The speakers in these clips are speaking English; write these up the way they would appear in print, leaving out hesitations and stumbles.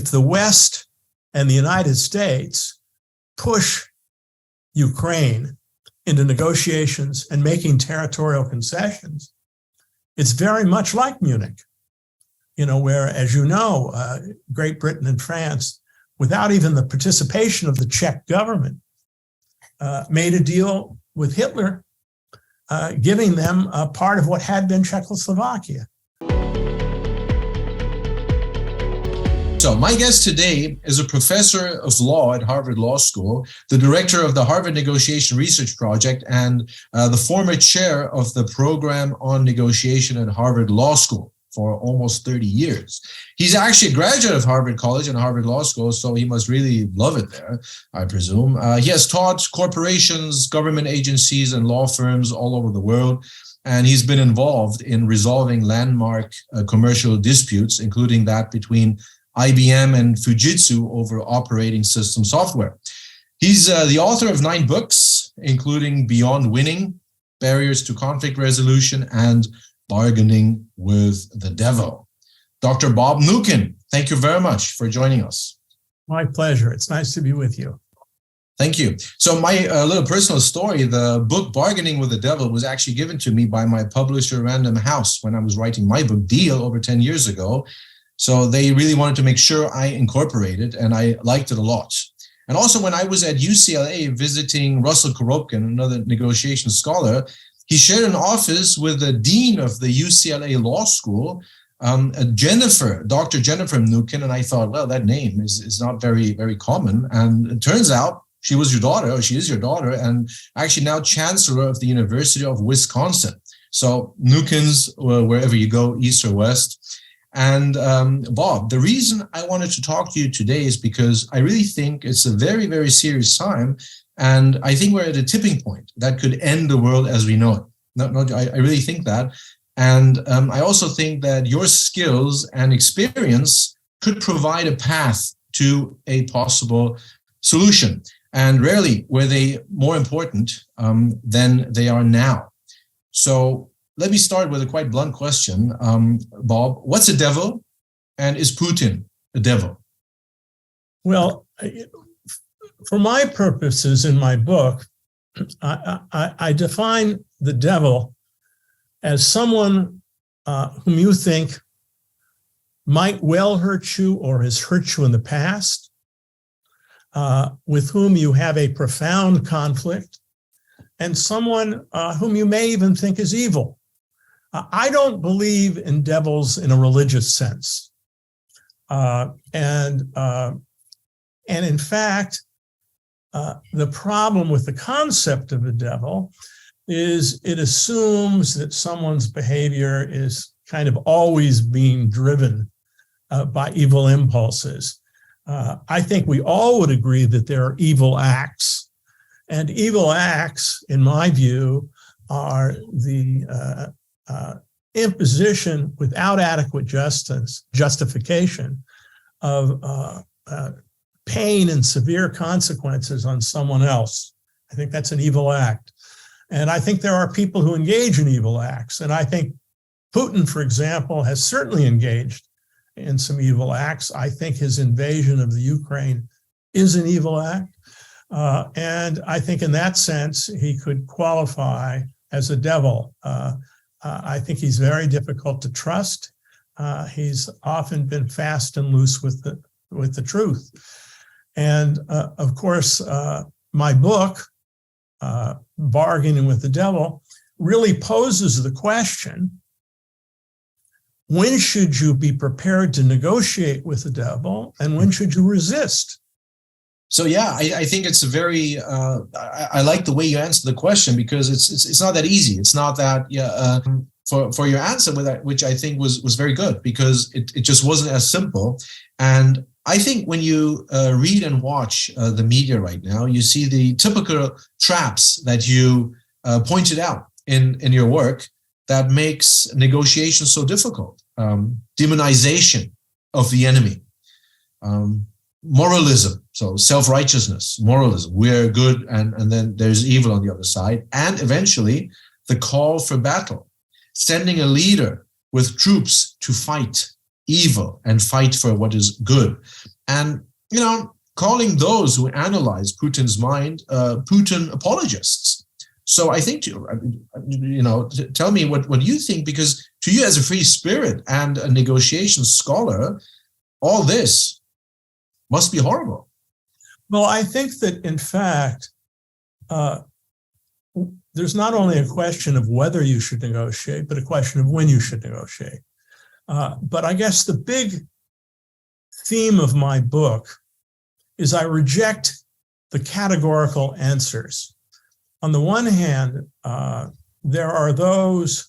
if the West and the United States push Ukraine into negotiations and making territorial concessions, it's very much like Munich, where, as you know, Great Britain and France, without even the participation of the Czech government, made a deal with Hitler, giving them a part of what had been Czechoslovakia. So my guest today is a professor of law at Harvard Law School, the director of the Harvard Negotiation Research Project, and the former chair of the program on negotiation at Harvard Law School for almost 30 years. He's actually a graduate of Harvard College and Harvard Law School, so he must really love it there, I presume. He has taught corporations, government agencies, and law firms all over the world, and he's been involved in resolving landmark commercial disputes, including that between IBM and Fujitsu over operating system software. He's the author of 9 books, including Beyond Winning, Barriers to Conflict Resolution, and Bargaining with the Devil. Dr. Bob Mnookin, thank you very much for joining us. My pleasure. It's nice to be with you. Thank you. So my little personal story, the book Bargaining with the Devil was actually given to me by my publisher, Random House, when I was writing my book Deal over 10 years ago. So they really wanted to make sure I incorporated, and I liked it a lot. And also when I was at UCLA visiting Russell Koropkin, another negotiation scholar, he shared an office with the dean of the UCLA Law School, Dr. Jennifer Mnookin, and I thought, well, that name is not very, very common. And it turns out she was your daughter, or she is your daughter, and actually now chancellor of the University of Wisconsin. So Mnookins, wherever you go, east or west. And Bob, the reason I wanted to talk to you today is because I really think it's a very, very serious time. And I think we're at a tipping point that could end the world as we know it. I really think that. And I also think that your skills and experience could provide a path to a possible solution. And rarely were they more important than they are now. So let me start with a quite blunt question. Bob, what's a devil, and is Putin a devil? Well, for my purposes in my book, I define the devil as someone whom you think might well hurt you or has hurt you in the past, with whom you have a profound conflict, and someone whom you may even think is evil. I don't believe in devils in a religious sense. And in fact, the problem with the concept of a devil is it assumes that someone's behavior is kind of always being driven by evil impulses. I think we all would agree that there are evil acts, and evil acts, in my view, are the imposition without adequate justification of pain and severe consequences on someone else. I think that's an evil act. And I think there are people who engage in evil acts. And I think Putin, for example, has certainly engaged in some evil acts. I think his invasion of the Ukraine is an evil act. And I think in that sense, he could qualify as a devil. I think he's very difficult to trust. He's often been fast and loose with the truth. And of course, my book, Bargaining with the Devil, really poses the question, when should you be prepared to negotiate with the devil, and when should you resist? So yeah, I think it's a very, I like the way you answer the question, because it's not that easy. It's not that, for your answer with that, which I think was very good, because it just wasn't as simple. And I think when you read and watch the media right now, you see the typical traps that you pointed out in your work that makes negotiations so difficult. Demonization of the enemy, moralism, so self-righteousness, moralism, we're good and then there's evil on the other side, and eventually the call for battle, sending a leader with troops to fight, evil and fight for what is good. And, calling those who analyze Putin's mind, Putin apologists. So I think, tell me what you think, because to you as a free spirit and a negotiation scholar, all this must be horrible. Well, I think that, in fact, there's not only a question of whether you should negotiate, but a question of when you should negotiate. But I guess the big theme of my book is I reject the categorical answers. On the one hand, there are those,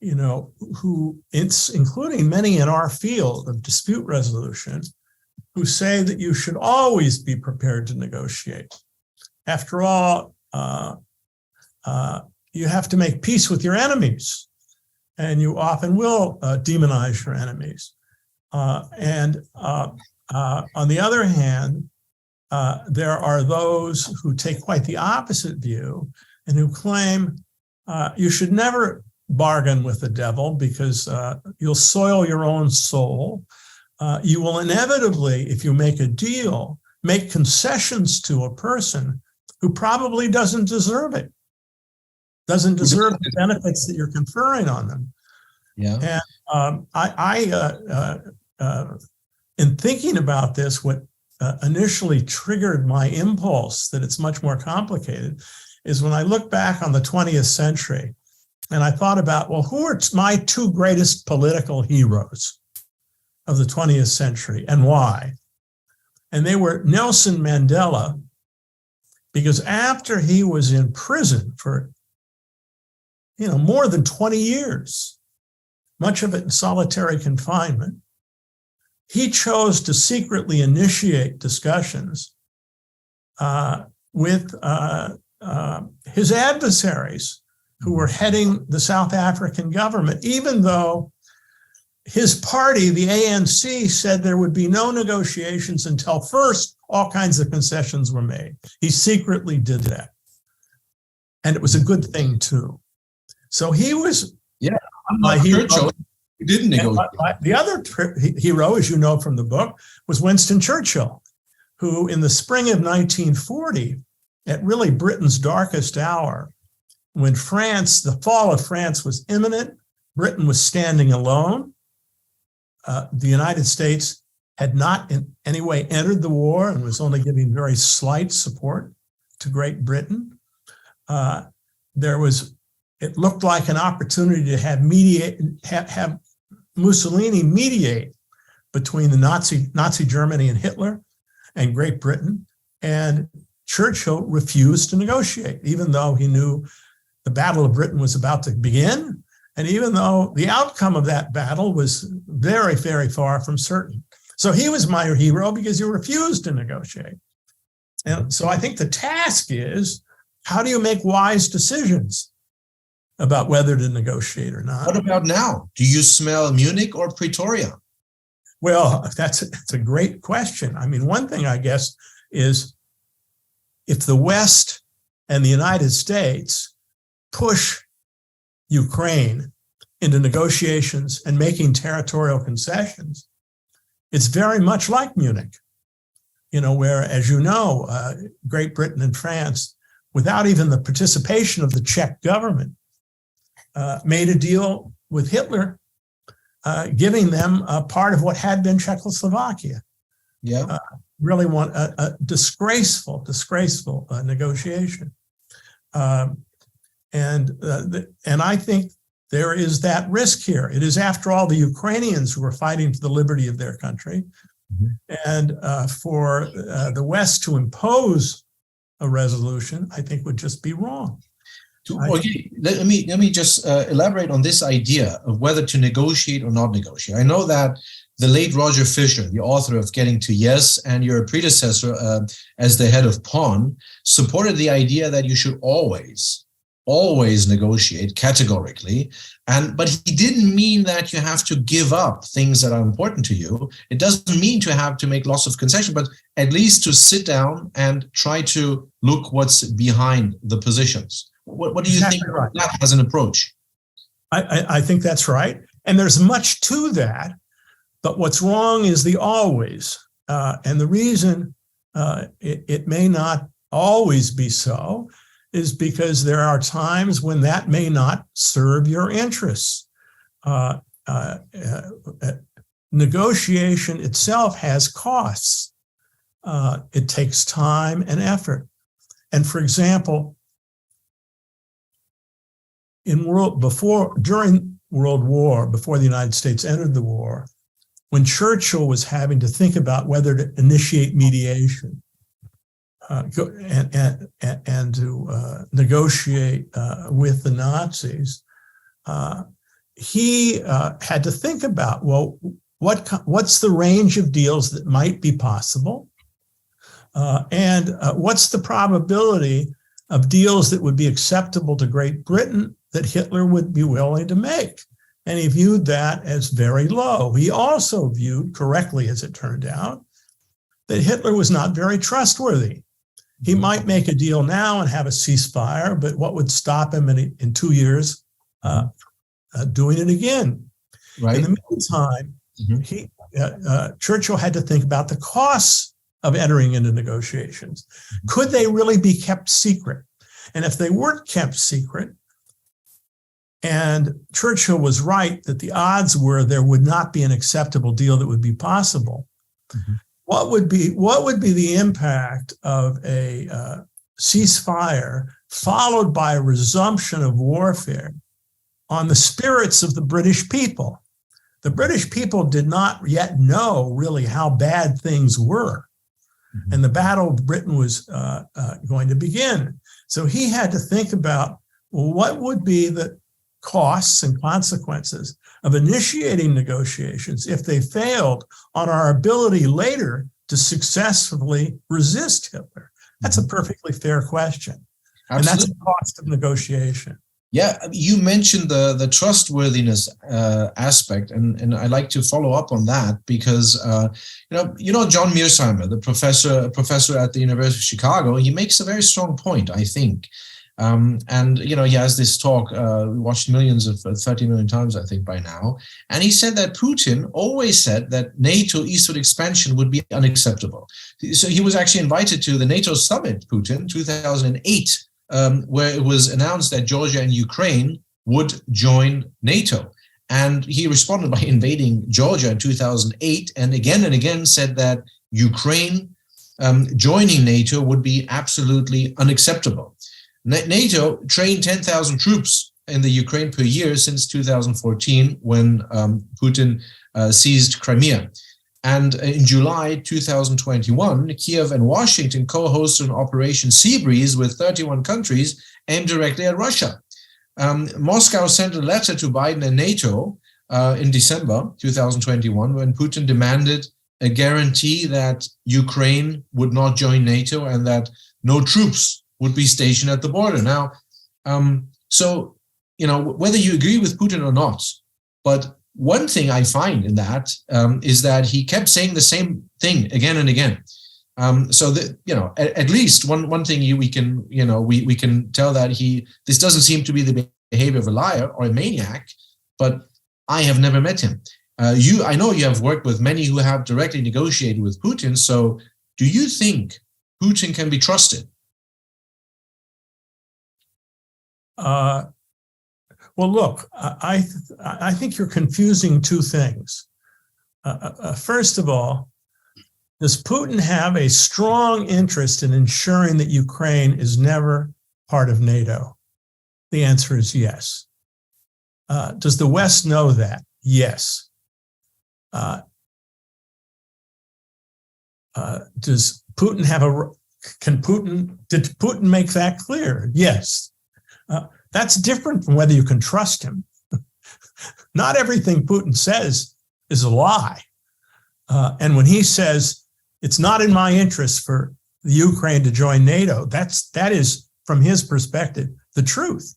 who, including many in our field of dispute resolution, who say that you should always be prepared to negotiate. After all, you have to make peace with your enemies, and you often will demonize your enemies. And on the other hand, there are those who take quite the opposite view and who claim you should never bargain with the devil because you'll soil your own soul. You will inevitably, if you make a deal, make concessions to a person who probably doesn't deserve it, doesn't deserve the benefits that you're conferring on them. Yeah. And in thinking about this, what initially triggered my impulse that it's much more complicated is when I look back on the 20th century and I thought about, well, who are my two greatest political heroes of the 20th century and why? And they were Nelson Mandela, because after he was in prison for, more than 20 years, much of it in solitary confinement, he chose to secretly initiate discussions with his adversaries who were heading the South African government, even though his party, the ANC, said there would be no negotiations until first all kinds of concessions were made. He secretly did that. And it was a good thing, too. So he was... Yeah, Churchill, he didn't negotiate. The other hero, as you know from the book, was Winston Churchill, who in the spring of 1940, at really Britain's darkest hour, when the fall of France was imminent, Britain was standing alone. The United States had not in any way entered the war and was only giving very slight support to Great Britain. It looked like an opportunity to have Mussolini mediate between the Nazi Germany and Hitler and Great Britain, and Churchill refused to negotiate, even though he knew the Battle of Britain was about to begin, and even though the outcome of that battle was very, very far from certain. So he was my hero because he refused to negotiate. And so I think the task is, how do you make wise decisions about whether to negotiate or not? What about now? Do you smell Munich or Pretoria? Well, that's a great question. I mean, one thing, I guess, is if the West and the United States push Ukraine into negotiations and making territorial concessions, it's very much like Munich, where, as you know, Great Britain and France, without even the participation of the Czech government, made a deal with Hitler, giving them a part of what had been Czechoslovakia. Yeah, really a disgraceful negotiation, and I think there is that risk here. It is, after all, the Ukrainians who are fighting for the liberty of their country, and for the West to impose a resolution, I think, would just be wrong. Okay, let me just elaborate on this idea of whether to negotiate or not negotiate. I know that the late Roger Fisher, the author of Getting to Yes, and your predecessor as the head of PON, supported the idea that you should always negotiate categorically. But he didn't mean that you have to give up things that are important to you. It doesn't mean to have to make lots of concession, but at least to sit down and try to look what's behind the positions. What do you think of that as an approach? I think that's right. And there's much to that. But what's wrong is the always. And the reason it may not always be so is because there are times when that may not serve your interests. Negotiation itself has costs. It takes time and effort. And for example, during World War, before the United States entered the war, when Churchill was having to think about whether to initiate mediation and to negotiate with the Nazis, he had to think about, well, what's the range of deals that might be possible? And what's the probability of deals that would be acceptable to Great Britain that Hitler would be willing to make? And he viewed that as very low. He also viewed, correctly as it turned out, that Hitler was not very trustworthy. He might make a deal now and have a ceasefire, but what would stop him in 2 years doing it again? Right. In the meantime, Churchill had to think about the costs of entering into negotiations. Could they really be kept secret? And if they weren't kept secret, and Churchill was right that the odds were there would not be an acceptable deal that would be possible, what would be the impact of a ceasefire followed by a resumption of warfare on the spirits of the British people? The British people did not yet know really how bad things were. And the Battle of Britain was going to begin. So he had to think about, well, what would be the costs and consequences of initiating negotiations if they failed on our ability later to successfully resist Hitler? That's a perfectly fair question. Absolutely. And that's the cost of negotiation. Yeah, you mentioned the trustworthiness aspect, and I'd like to follow up on that because you know John Mearsheimer, the professor at the University of Chicago, he makes a very strong point, I think. And he has this talk watched millions of 30 million times, I think, by now. And he said that Putin always said that NATO eastward expansion would be unacceptable. So he was actually invited to the NATO summit, Putin, 2008. Where it was announced that Georgia and Ukraine would join NATO. And he responded by invading Georgia in 2008 and again said that Ukraine joining NATO would be absolutely unacceptable. NATO trained 10,000 troops in the Ukraine per year since 2014 when Putin seized Crimea. And in July 2021, Kiev and Washington co-hosted an Operation Seabreeze with 31 countries aimed directly at Russia. Moscow sent a letter to Biden and NATO in December 2021 when Putin demanded a guarantee that Ukraine would not join NATO and that no troops would be stationed at the border. Now, so, whether you agree with Putin or not, but one thing I find in that is that he kept saying the same thing again and again. So that, at least one thing we can tell that this doesn't seem to be the behavior of a liar or a maniac, but I have never met him. I know you have worked with many who have directly negotiated with Putin. So do you think Putin can be trusted? Well, look, I think you're confusing two things. First of all, does Putin have a strong interest in ensuring that Ukraine is never part of NATO? The answer is yes. Does the West know that? Yes. Does Putin did Putin make that clear? Yes. That's different from whether you can trust him. Not everything Putin says is a lie. And when he says it's not in my interest for the Ukraine to join NATO, that is, from his perspective, the truth.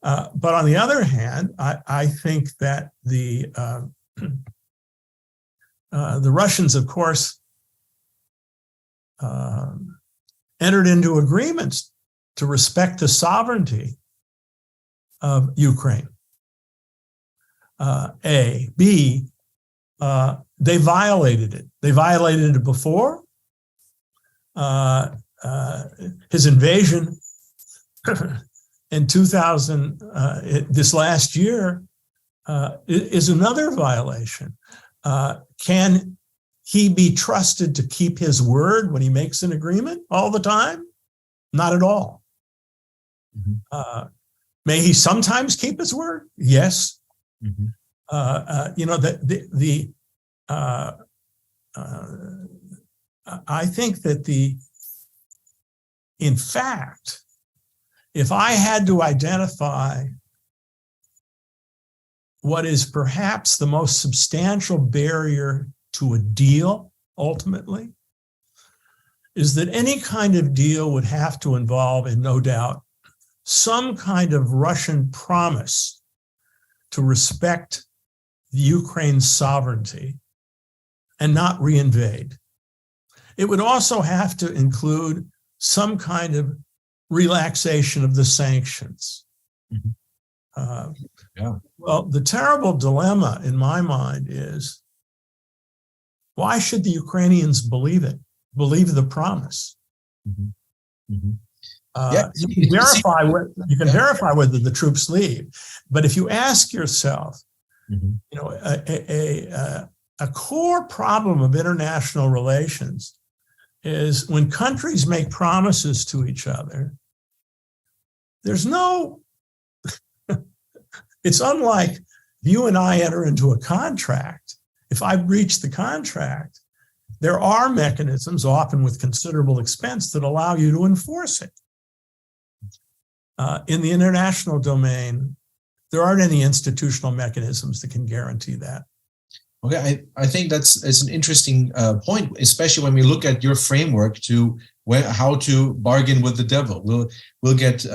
But on the other hand, I think that the Russians, of course, entered into agreements to respect the sovereignty of Ukraine. A. B, they violated it. They violated it before. His invasion in 2000, this last year, is another violation. Can he be trusted to keep his word when he makes an agreement all the time? Not at all. Mm-hmm. May he sometimes keep his word? Yes. Mm-hmm. I think that in fact, if I had to identify what is perhaps the most substantial barrier to a deal, ultimately, is that any kind of deal would have to involve, and no doubt, some kind of Russian promise to respect the Ukraine's sovereignty and not reinvade. It would also have to include some kind of relaxation of the sanctions. Mm-hmm. Well, the terrible dilemma in my mind is, why should the Ukrainians believe it? Believe the promise? Mm-hmm. Mm-hmm. You can verify whether the troops leave, but if you ask yourself, mm-hmm. A core problem of international relations is when countries make promises to each other, there's no, it's unlike if you and I enter into a contract. If I breach the contract, there are mechanisms, often with considerable expense, that allow you to enforce it. In the international domain, there aren't any institutional mechanisms that can guarantee that. Okay, I think it's an interesting point, especially when we look at your framework to how to bargain with the devil. We'll get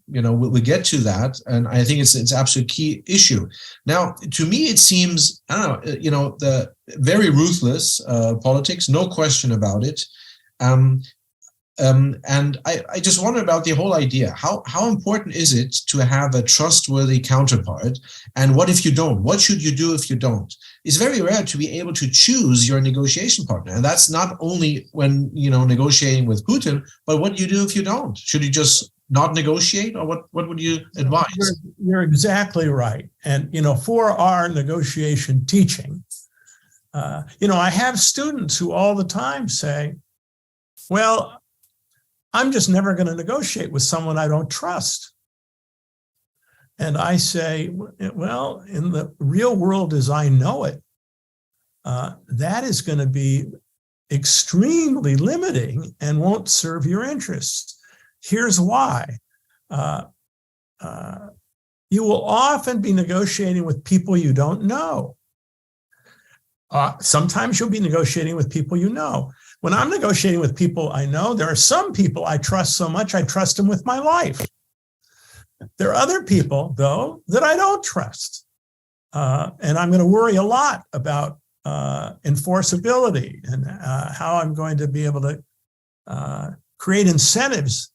we'll get to that, and I think it's absolute key issue. Now, to me, it seems the very ruthless politics, no question about it. And I just wonder about the whole idea. How important is it to have a trustworthy counterpart? And what if you don't? What should you do if you don't? It's very rare to be able to choose your negotiation partner. And that's not only when, negotiating with Putin, but what do you do if you don't? Should you just not negotiate, or what would you advise? You're exactly right. And, for our negotiation teaching, I have students who all the time say, well, I'm just never going to negotiate with someone I don't trust. And I say, well, in the real world as I know it, that is going to be extremely limiting and won't serve your interests. Here's why. You will often be negotiating with people you don't know. Sometimes you'll be negotiating with people you know. When I'm negotiating with people I know, there are some people I trust so much I trust them with my life. There are other people, though, that I don't trust. And I'm going to worry a lot about enforceability and how I'm going to be able to create incentives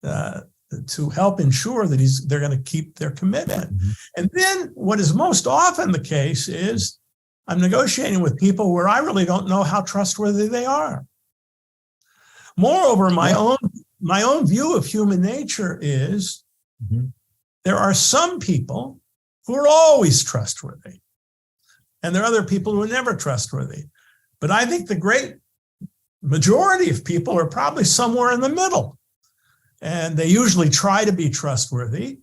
to help ensure that they're going to keep their commitment. Mm-hmm. And then what is most often the case is I'm negotiating with people where I really don't know how trustworthy they are. Moreover, my own view of human nature is there are some people who are always trustworthy, and there are other people who are never trustworthy. But I think the great majority of people are probably somewhere in the middle, and they usually try to be trustworthy.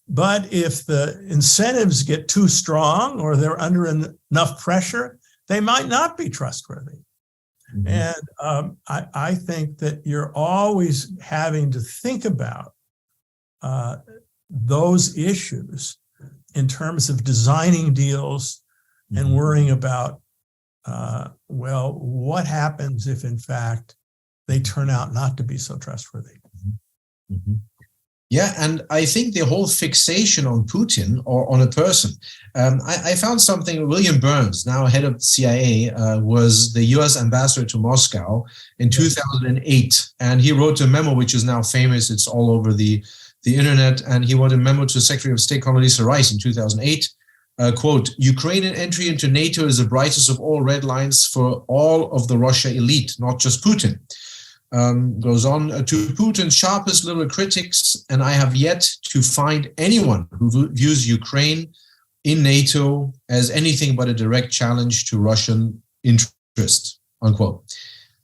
But if the incentives get too strong or they're under enough pressure, they might not be trustworthy. Mm-hmm. And I think that you're always having to think about those issues in terms of designing deals and worrying about, what happens if, in fact, they turn out not to be so trustworthy? Mm-hmm. Yeah, and I think the whole fixation on Putin or on a person, I found something. William Burns, now head of CIA, was the US ambassador to Moscow in 2008. And he wrote a memo, which is now famous. It's all over the internet. And he wrote a memo to Secretary of State Condoleezza Rice in 2008. quote, Ukrainian entry into NATO is the brightest of all red lines for all of the Russia elite, not just Putin. Goes on, to Putin's sharpest little critics, and I have yet to find anyone who views Ukraine in NATO as anything but a direct challenge to Russian interest, unquote.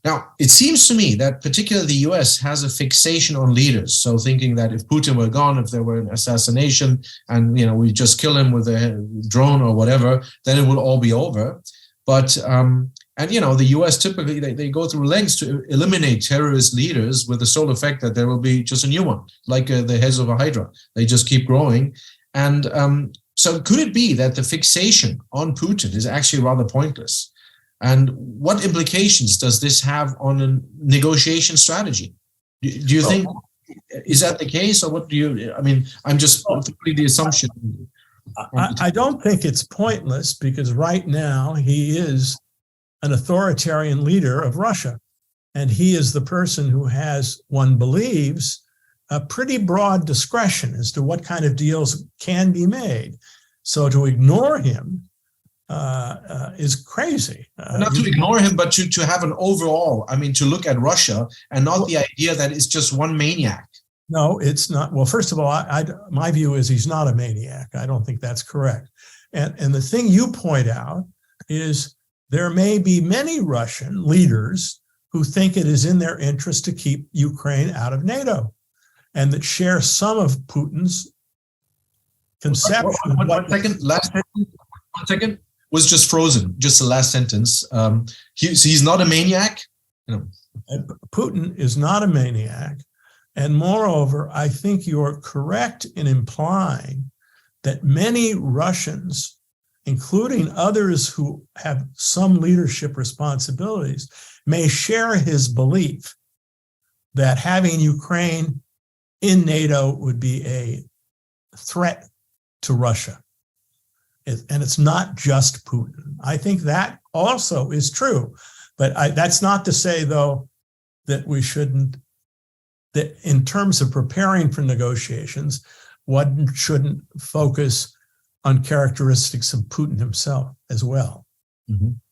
Now, it seems to me that particularly the US has a fixation on leaders. So thinking that if Putin were gone, if there were an assassination and, we just kill him with a drone or whatever, then it will all be over. But, the US typically, they go through lengths to eliminate terrorist leaders with the sole effect that there will be just a new one, like the heads of a hydra. They just keep growing. And so could it be that the fixation on Putin is actually rather pointless? And what implications does this have on a negotiation strategy? Do you think, is that the case, or what do you, I'm just putting the assumption. I don't think it's pointless, because right now he is an authoritarian leader of Russia. And he is the person who has, one believes, a pretty broad discretion as to what kind of deals can be made. So to ignore him is crazy. Not to ignore him, but to have an overall, to look at Russia and not the idea that it's just one maniac. No, it's not. Well, first of all, my view is he's not a maniac. I don't think that's correct. And the thing you point out is there may be many Russian leaders who think it is in their interest to keep Ukraine out of NATO, and that share some of Putin's conception. One second. Was just frozen. Just the last sentence. He's not a maniac. Putin is not a maniac. And moreover, I think you're correct in implying that many Russians, including others who have some leadership responsibilities, may share his belief that having Ukraine in NATO would be a threat to Russia. And it's not just Putin. I think that also is true. But that's not to say, though, that we shouldn't, that in terms of preparing for negotiations, one shouldn't focus on characteristics of Putin himself as well. Mm-hmm.